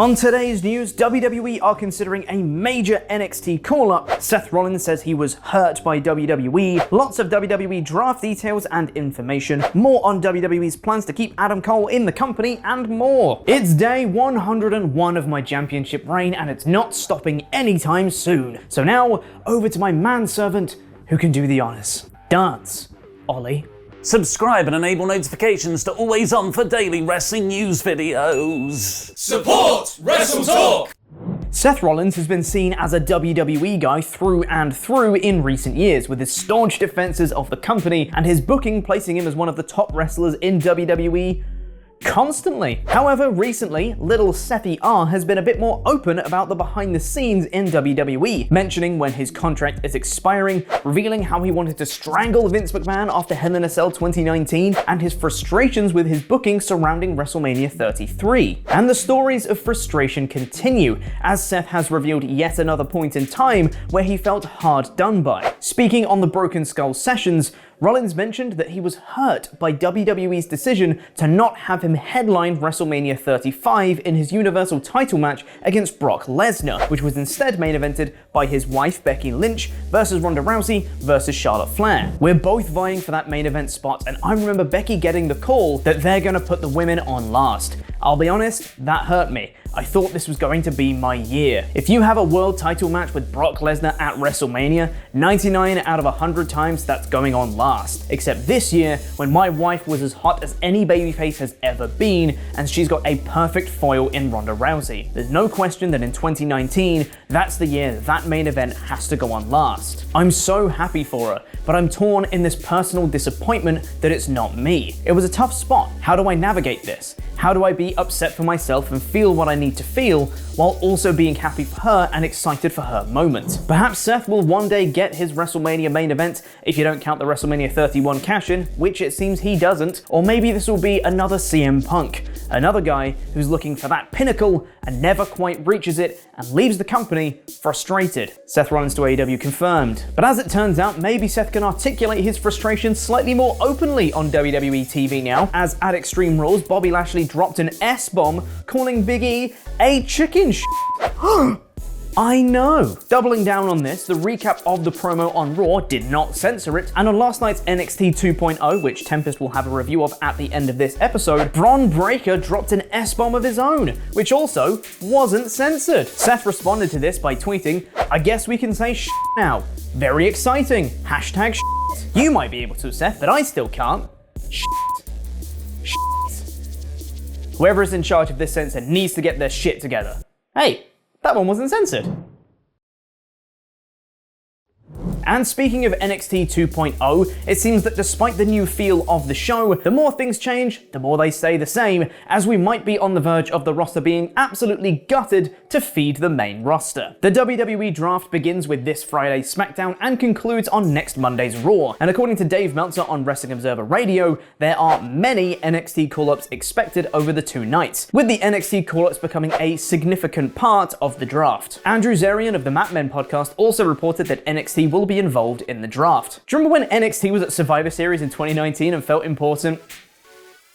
On today's news, WWE are considering a major NXT call-up. Seth Rollins says he was hurt by WWE. Lots of WWE draft details and information. More on WWE's plans to keep Adam Cole in the company and more. It's day 101 of my championship reign and it's not stopping anytime soon. So now, over to my manservant who can do the honors. Dance, Ollie. Subscribe and enable notifications to always on for daily wrestling news videos. Support WrestleTalk! Seth Rollins has been seen as a WWE guy through and through in recent years, with his staunch defenses of the company and his booking placing him as one of the top wrestlers in WWE constantly. However, recently, little Sethy R has been a bit more open about the behind the scenes in WWE, mentioning when his contract is expiring, revealing how he wanted to strangle Vince McMahon after Hell in a Cell 2019, and his frustrations with his booking surrounding WrestleMania 33. And the stories of frustration continue, as Seth has revealed yet another point in time where he felt hard done by. Speaking on the Broken Skull sessions, Rollins mentioned that he was hurt by WWE's decision to not have him headline WrestleMania 35 in his Universal title match against Brock Lesnar, which was instead main evented by his wife Becky Lynch versus Ronda Rousey versus Charlotte Flair. We're both vying for that main event spot, and I remember Becky getting the call that they're gonna put the women on last. I'll be honest, that hurt me. I thought this was going to be my year. If you have a world title match with Brock Lesnar at WrestleMania, 99 out of 100 times that's going on last. Except this year, when my wife was as hot as any babyface has ever been, and she's got a perfect foil in Ronda Rousey. There's no question that in 2019, that's the year that main event has to go on last. I'm so happy for her, but I'm torn in this personal disappointment that it's not me. It was a tough spot. How do I navigate this? How do I be upset for myself and feel what I need to feel, while also being happy for her and excited for her moment? Perhaps Seth will one day get his WrestleMania main event, if you don't count the WrestleMania 31 cash-in, which it seems he doesn't, or maybe this will be another CM Punk, another guy who's looking for that pinnacle and never quite reaches it and leaves the company frustrated. Seth Rollins to AEW confirmed. But as it turns out, maybe Seth can articulate his frustration slightly more openly on WWE TV now, as at Extreme Rules, Bobby Lashley dropped an S-bomb calling Big E a chicken shit. I know. Doubling down on this, the recap of the promo on Raw did not censor it, and on last night's NXT 2.0, which Tempest will have a review of at the end of this episode, Bron Breakker dropped an S-bomb of his own, which also wasn't censored. Seth responded to this by tweeting, "I guess we can say shit now. Very exciting. Hashtag shit. You might be able to, Seth, but I still can't. Shit. Shit. Whoever is in charge of this censor needs to get their shit together." Hey, that one wasn't censored. And speaking of NXT 2.0, it seems that despite the new feel of the show, the more things change, the more they stay the same, as we might be on the verge of the roster being absolutely gutted to feed the main roster. The WWE Draft begins with this Friday's SmackDown and concludes on next Monday's Raw, and according to Dave Meltzer on Wrestling Observer Radio, there are many NXT call-ups expected over the two nights, with the NXT call-ups becoming a significant part of the draft. Andrew Zarian of the Mat Men podcast also reported that NXT will be involved in the draft. Do you remember when NXT was at Survivor Series in 2019 and felt important?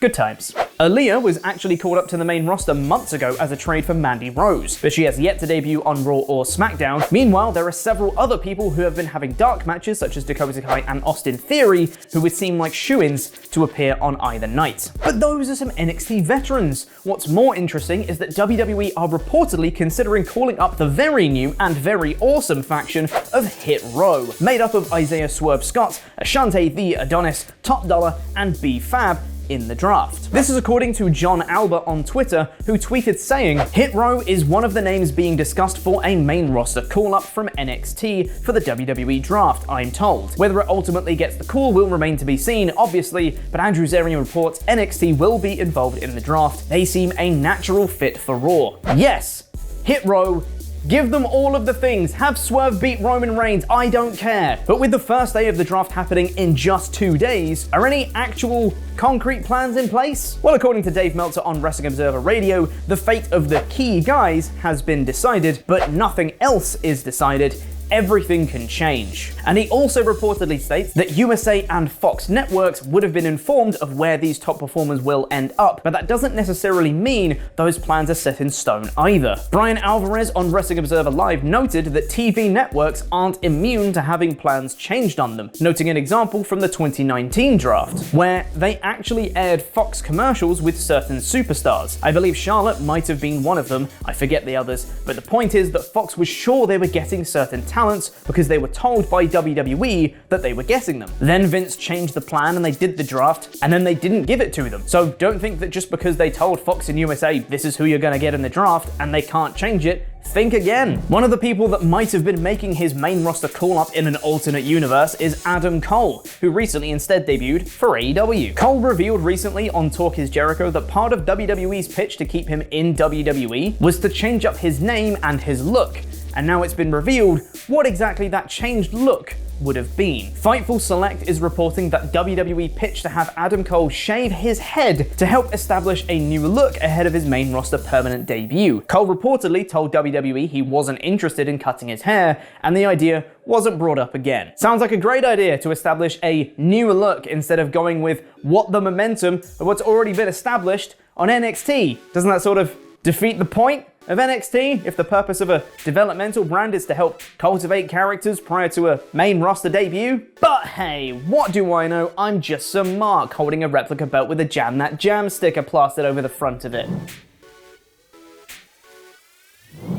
Good times. Aaliyah was actually called up to the main roster months ago as a trade for Mandy Rose, but she has yet to debut on Raw or SmackDown. Meanwhile, there are several other people who have been having dark matches, such as Dakota Kai and Austin Theory, who would seem like shoo-ins to appear on either night. But those are some NXT veterans. What's more interesting is that WWE are reportedly considering calling up the very new and very awesome faction of Hit Row, made up of Isaiah Swerve Scott, Ashante the Adonis, Top Dollar, and B-Fab, in the draft. This is according to John Alba on Twitter, who tweeted saying, "Hit Row is one of the names being discussed for a main roster call-up from NXT for the WWE Draft, I'm told. Whether it ultimately gets the call will remain to be seen, obviously, but Andrew Zarian reports NXT will be involved in the draft. They seem a natural fit for Raw." Yes, Hit Row. Give them all of the things. Have Swerve beat Roman Reigns, I don't care. But with the first day of the draft happening in just 2 days, are any actual concrete plans in place? Well, according to Dave Meltzer on Wrestling Observer Radio, the fate of the key guys has been decided, but nothing else is decided everything can change. And he also reportedly states that USA and Fox networks would have been informed of where these top performers will end up, but that doesn't necessarily mean those plans are set in stone either. Brian Alvarez on Wrestling Observer Live noted that TV networks aren't immune to having plans changed on them, noting an example from the 2019 draft, where they actually aired Fox commercials with certain superstars. I believe Charlotte might have been one of them, I forget the others, but the point is that Fox was sure they were getting certain talents because they were told by WWE that they were getting them. Then Vince changed the plan and they did the draft, and then they didn't give it to them. So don't think that just because they told Fox and USA this is who you're gonna get in the draft and they can't change it, think again. One of the people that might have been making his main roster call-up in an alternate universe is Adam Cole, who recently instead debuted for AEW. Cole revealed recently on Talk Is Jericho that part of WWE's pitch to keep him in WWE was to change up his name and his look, and now it's been revealed what exactly that changed look would have been. Fightful Select is reporting that WWE pitched to have Adam Cole shave his head to help establish a new look ahead of his main roster permanent debut. Cole reportedly told WWE he wasn't interested in cutting his hair, and the idea wasn't brought up again. Sounds like a great idea to establish a new look instead of going with what the momentum of what's already been established on NXT. Doesn't that sort of defeat the point of NXT if the purpose of a developmental brand is to help cultivate characters prior to a main roster debut? But hey, what do I know? I'm just some Mark holding a replica belt with a Jam That Jam sticker plastered over the front of it.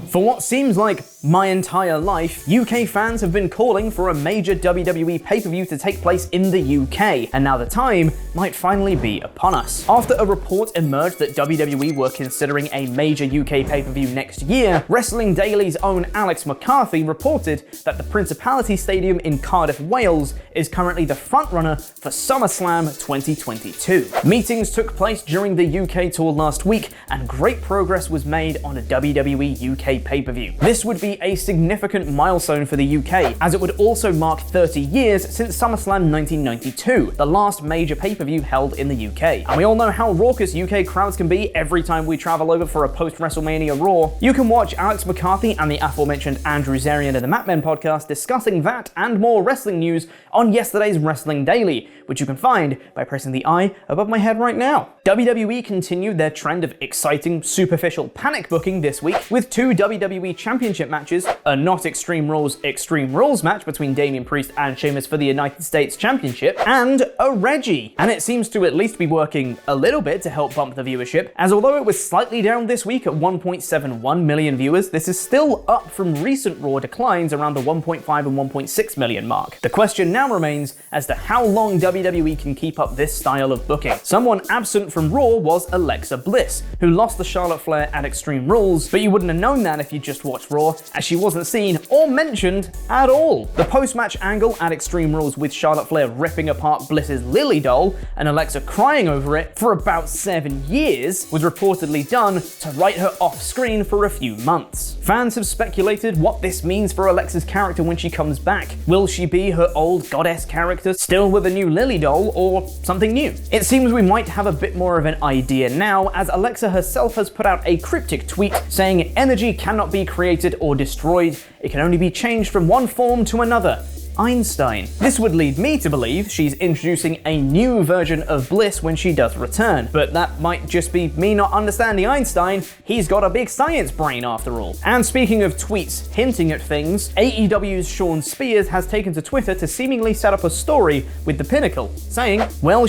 For what seems like my entire life, UK fans have been calling for a major WWE pay-per-view to take place in the UK, and now the time might finally be upon us. After a report emerged that WWE were considering a major UK pay-per-view next year, Wrestling Daily's own Alex McCarthy reported that the Principality Stadium in Cardiff, Wales is currently the frontrunner for SummerSlam 2022. Meetings took place during the UK tour last week, and great progress was made on a WWE UK pay-per-view. This would be a significant milestone for the UK, as it would also mark 30 years since SummerSlam 1992, the last major pay-per-view held in the UK. And we all know how raucous UK crowds can be every time we travel over for a post-WrestleMania Raw. You can watch Alex McCarthy and the aforementioned Andrew Zarian of the Matmen podcast discussing that and more wrestling news on yesterday's Wrestling Daily, which you can find by pressing the I above my head right now. WWE continued their trend of exciting, superficial panic booking this week with two WWE Championship matches, a not Extreme Rules match between Damian Priest and Sheamus for the United States Championship, and a Reggie. And it seems to at least be working a little bit to help bump the viewership, as although it was slightly down this week at 1.71 million viewers, this is still up from recent Raw declines around the 1.5 and 1.6 million mark. The question now remains as to how long WWE can keep up this style of booking. Someone absent from Raw was Alexa Bliss, who lost the Charlotte Flair at Extreme Rules, but you wouldn't have known that if you just watched Raw, as she wasn't seen or mentioned at all. The post-match angle at Extreme Rules with Charlotte Flair ripping apart Bliss's Lily doll and Alexa crying over it for about 7 years was reportedly done to write her off screen for a few months. Fans have speculated what this means for Alexa's character when she comes back. Will she be her old goddess character, still with a new Lily doll, or something new? It seems we might have a bit more of an idea now, as Alexa herself has put out a cryptic tweet saying energy cannot be created or destroyed, it can only be changed from one form to another. Einstein. This would lead me to believe she's introducing a new version of Bliss when she does return, but that might just be me not understanding Einstein. He's got a big science brain after all. And speaking of tweets hinting at things, AEW's Sean Spears has taken to Twitter to seemingly set up a story with the Pinnacle, saying, well,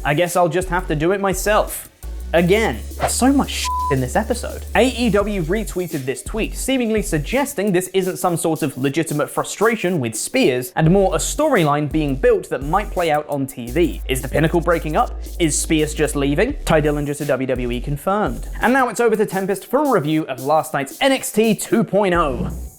I guess I'll just have to do it myself. Again, there's so much in this episode. AEW retweeted this tweet, seemingly suggesting this isn't some sort of legitimate frustration with Spears, and more a storyline being built that might play out on TV. Is the Pinnacle breaking up? Is Spears just leaving? Ty Dillinger to WWE confirmed. And now it's over to Tempest for a review of last night's NXT 2.0.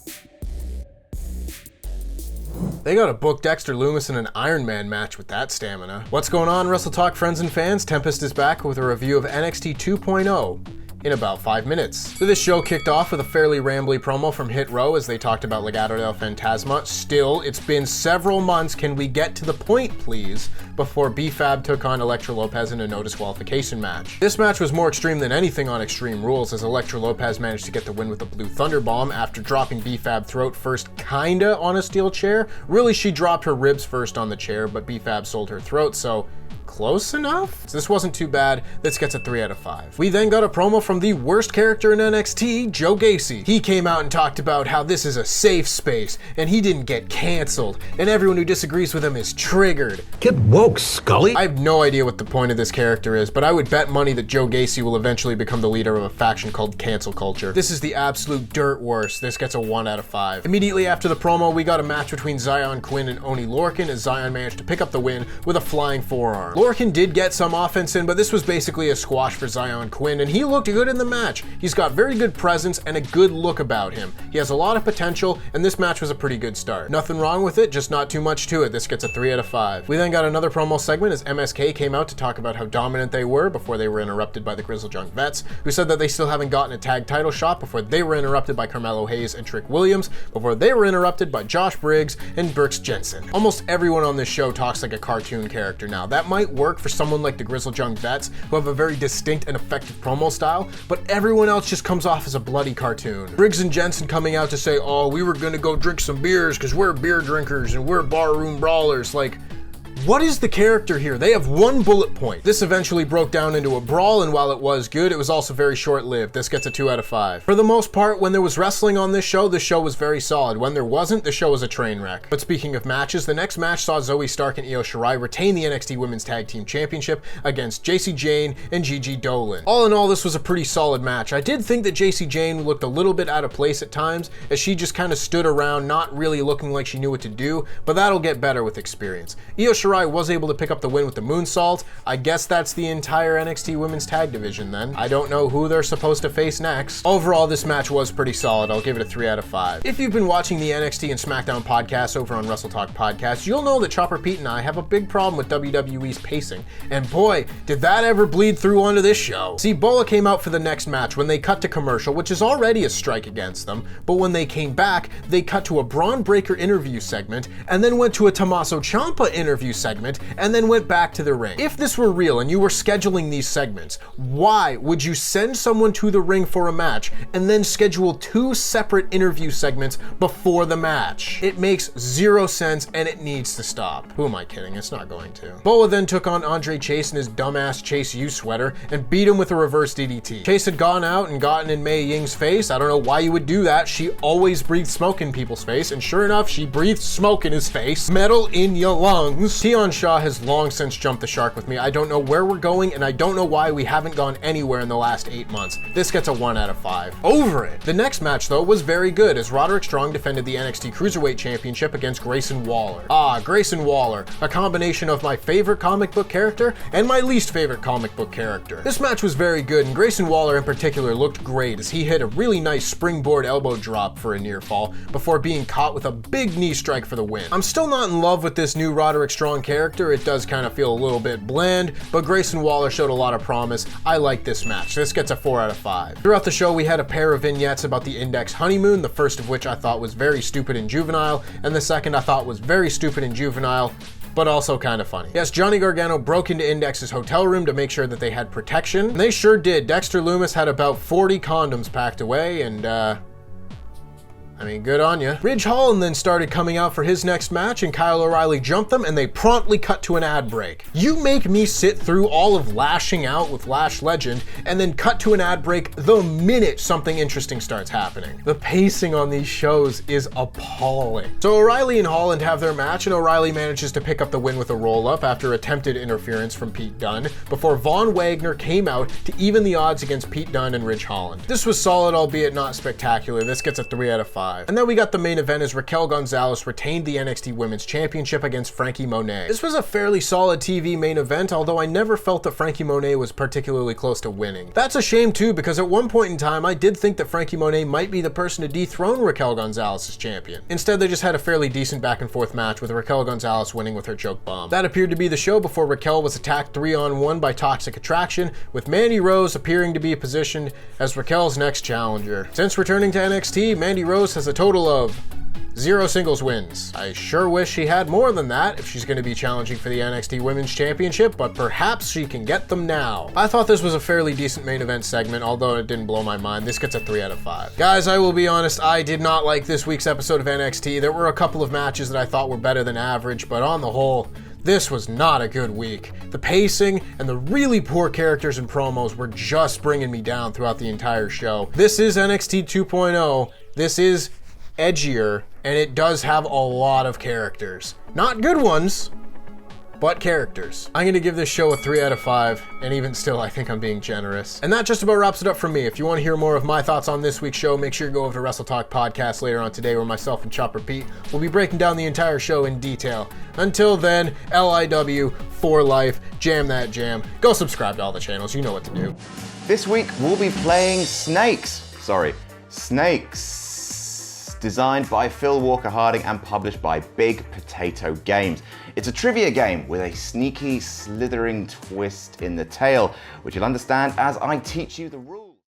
They gotta book Dexter Lumis in an Iron Man match with that stamina. What's going on, WrestleTalk friends and fans? Tempest is back with a review of NXT 2.0. in about 5 minutes. So this show kicked off with a fairly rambly promo from Hit Row as they talked about Legado del Fantasma. Still, it's been several months. Can we get to the point, please? Before B-Fab took on Elektra Lopez in a no disqualification match. This match was more extreme than anything on Extreme Rules, as Elektra Lopez managed to get the win with the Blue Thunder Bomb after dropping B-Fab throat first kinda on a steel chair. Really, she dropped her ribs first on the chair, but B-Fab sold her throat, so close enough? So this wasn't too bad. This gets a 3 out of 5. We then got a promo from the worst character in NXT, Joe Gacy. He came out and talked about how this is a safe space, and he didn't get canceled, and everyone who disagrees with him is triggered. Get woke, Scully. I have no idea what the point of this character is, but I would bet money that Joe Gacy will eventually become the leader of a faction called Cancel Culture. This is the absolute dirt worst. This gets a 1 out of 5. Immediately after the promo, we got a match between Zion Quinn and Oni Lorcan, as Zion managed to pick up the win with a flying forearm. Lorcan did get some offense in, but this was basically a squash for Zion Quinn, and he looked good in the match. He's got very good presence and a good look about him. He has a lot of potential, and this match was a pretty good start. Nothing wrong with it, just not too much to it. This gets a 3 out of 5. We then got another promo segment as MSK came out to talk about how dominant they were before they were interrupted by the Grizzled Young Vets, who said that they still haven't gotten a tag title shot before they were interrupted by Carmelo Hayes and Trick Williams, before they were interrupted by Josh Briggs and Brooks Jensen. Almost everyone on this show talks like a cartoon character now. That might work for someone like the Grizzled Young Vets, who have a very distinct and effective promo style, but everyone else just comes off as a bloody cartoon. Briggs and Jensen coming out to say, oh, we were gonna go drink some beers because we're beer drinkers and we're barroom brawlers. Like, what is the character here? They have one bullet point. This eventually broke down into a brawl, and while it was good, it was also very short-lived. This gets a 2 out of 5. For the most part, when there was wrestling on this show was very solid. When there wasn't, the show was a train wreck. But speaking of matches, the next match saw Zoe Stark and Io Shirai retain the NXT Women's Tag Team Championship against Jacy Jayne and Gigi Dolan. All in all, this was a pretty solid match. I did think that Jacy Jayne looked a little bit out of place at times, as she just kind of stood around, not really looking like she knew what to do, but that'll get better with experience. Io Shirai was able to pick up the win with the moonsault. I guess that's the entire NXT Women's Tag Division then. I don't know who they're supposed to face next. Overall, this match was pretty solid. I'll give it a 3 out of 5. If you've been watching the NXT and SmackDown podcasts over on WrestleTalk podcast, you'll know that Chopper Pete and I have a big problem with WWE's pacing. And boy, did that ever bleed through onto this show. See, Boa came out for the next match when they cut to commercial, which is already a strike against them, but when they came back, they cut to a Braun Breaker interview segment, and then went to a Tommaso Ciampa interview segment, and then went back to the ring. If this were real and you were scheduling these segments, why would you send someone to the ring for a match and then schedule 2 separate interview segments before the match? It makes 0 sense and it needs to stop. Who am I kidding? It's not going to. Boa then took on Andre Chase in his dumbass Chase U sweater and beat him with a reverse DDT. Chase had gone out and gotten in Mei Ying's face. I don't know why you would do that. She always breathed smoke in people's face, and sure enough, she breathed smoke in his face. Metal in your lungs. Tion Shaw has long since jumped the shark with me. I don't know where we're going, and I don't know why we haven't gone anywhere in the last 8 months. This gets a 1 out of 5. Over it. The next match, though, was very good, as Roderick Strong defended the NXT Cruiserweight Championship against Grayson Waller. Grayson Waller, a combination of my favorite comic book character and my least favorite comic book character. This match was very good, and Grayson Waller in particular looked great, as he hit a really nice springboard elbow drop for a near fall before being caught with a big knee strike for the win. I'm still not in love with this new Roderick Strong character. It does kind of feel a little bit bland, but Grayson Waller showed a lot of promise. I like this match. This gets a 4 out of 5. Throughout the show, we had a pair of vignettes about the Index honeymoon, the first of which I thought was very stupid and juvenile, and the second I thought was very stupid and juvenile, but also kind of funny. Yes, Johnny Gargano broke into Index's hotel room to make sure that they had protection, and they sure did. Dexter Lumis had about 40 condoms packed away, and I mean, good on ya. Ridge Holland then started coming out for his next match, and Kyle O'Reilly jumped them, and they promptly cut to an ad break. You make me sit through all of Lashing Out with Lash Legend, and then cut to an ad break the minute something interesting starts happening. The pacing on these shows is appalling. So O'Reilly and Holland have their match, and O'Reilly manages to pick up the win with a roll-up after attempted interference from Pete Dunne, before Von Wagner came out to even the odds against Pete Dunne and Ridge Holland. This was solid, albeit not spectacular. This gets a 3 out of 5. 5. And then we got the main event as Raquel Gonzalez retained the NXT Women's Championship against Frankie Monet. This was a fairly solid TV main event, although I never felt that Frankie Monet was particularly close to winning. That's a shame too, because at one point in time I did think that Frankie Monet might be the person to dethrone Raquel Gonzalez as champion. Instead, they just had a fairly decent back and forth match with Raquel Gonzalez winning with her choke bomb. That appeared to be the show before Raquel was attacked 3-on-1 by Toxic Attraction, with Mandy Rose appearing to be positioned as Raquel's next challenger. Since returning to NXT, Mandy Rose has a total of 0 singles wins. I sure wish she had more than that if she's going to be challenging for the NXT Women's Championship, but perhaps she can get them now. I thought this was a fairly decent main event segment, although it didn't blow my mind. This gets a 3 out of 5. Guys, I will be honest, I did not like this week's episode of NXT. There were a couple of matches that I thought were better than average, but on the whole, this was not a good week. The pacing and the really poor characters and promos were just bringing me down throughout the entire show. This is NXT 2.0. This is edgier, and it does have a lot of characters. Not good ones, but characters. I'm gonna give this show a 3 out of 5, and even still, I think I'm being generous. And that just about wraps it up for me. If you want to hear more of my thoughts on this week's show, make sure you go over to WrestleTalk Podcast later on today, where myself and Chopper Pete will be breaking down the entire show in detail. Until then, LIW for life, jam that jam. Go subscribe to all the channels, you know what to do. This week, we'll be playing Snakes. Designed by Phil Walker Harding and published by Big Potato Games. It's a trivia game with a sneaky, slithering twist in the tale, which you'll understand as I teach you the rules.